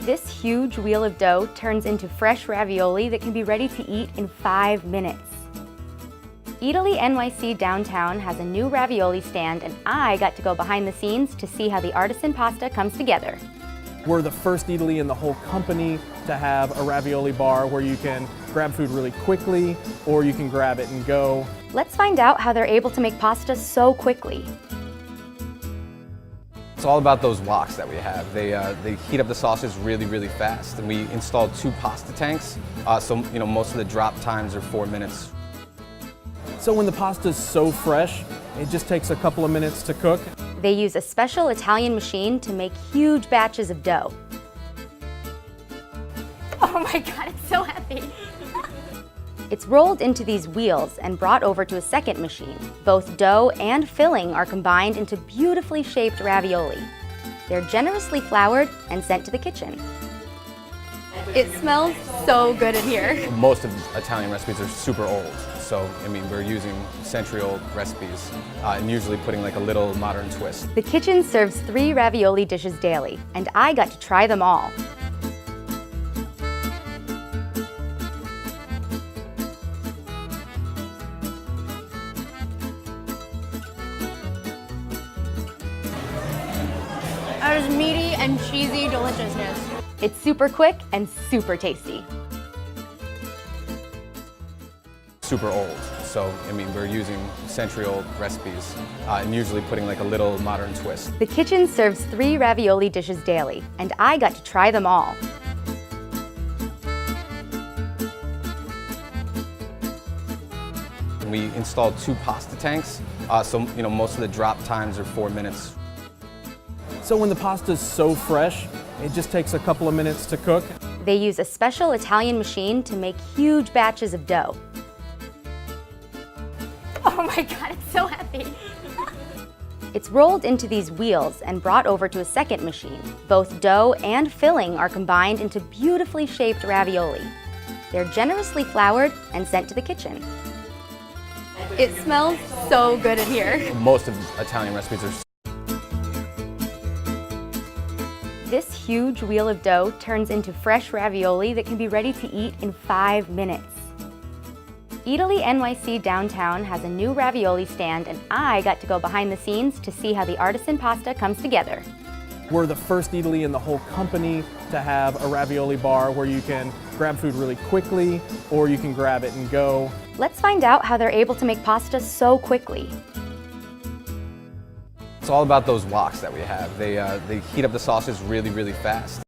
This huge wheel of dough turns into fresh ravioli that can be ready to eat in 5 minutes. Eataly NYC downtown has a new ravioli stand, and I got to go behind the scenes to see how the artisan pasta comes together. We're the first eataly in the whole company to have a ravioli bar where you can grab food really quickly or you can grab it and go. Let's find out how they're able to make pasta so quickly. It's all about those woks that we have. They heat up the sauces really fast, and we installed 2 pasta tanks, so most of the drop times are 4 minutes. So when the pasta is so fresh, it just takes a couple of minutes to cook. They use a special Italian machine to make huge batches of dough. Oh my God, it's so heavy. It's rolled into these wheels and brought over to a second machine. Both dough and filling are combined into beautifully shaped ravioli. They're generously floured and sent to the kitchen. It smells so good in here. Most of Italian recipes are super old, so we're using century-old recipes and usually putting like a little modern twist. The kitchen serves 3 ravioli dishes daily, and I got to try them all. That is meaty and cheesy deliciousness. It's super quick and super tasty. Super old, so we're using century-old recipes and usually putting like a little modern twist. The kitchen serves 3 ravioli dishes daily, and I got to try them all. We installed 2 pasta tanks, so most of the drop times are 4 minutes. So when the pasta is so fresh, it just takes a couple of minutes to cook. They use a special Italian machine to make huge batches of dough. Oh my God, it's so heavy. It's rolled into these wheels and brought over to a second machine. Both dough and filling are combined into beautifully shaped ravioli. They're generously floured and sent to the kitchen. It smells so good in here. Most of Italian recipes are. This huge wheel of dough turns into fresh ravioli that can be ready to eat in 5 minutes. Eataly NYC downtown has a new ravioli stand, and I got to go behind the scenes to see how the artisan pasta comes together. We're the first eataly in the whole company to have a ravioli bar where you can grab food really quickly or you can grab it and go. Let's find out how they're able to make pasta so quickly. It's all about those woks that we have. They heat up the sauces really fast.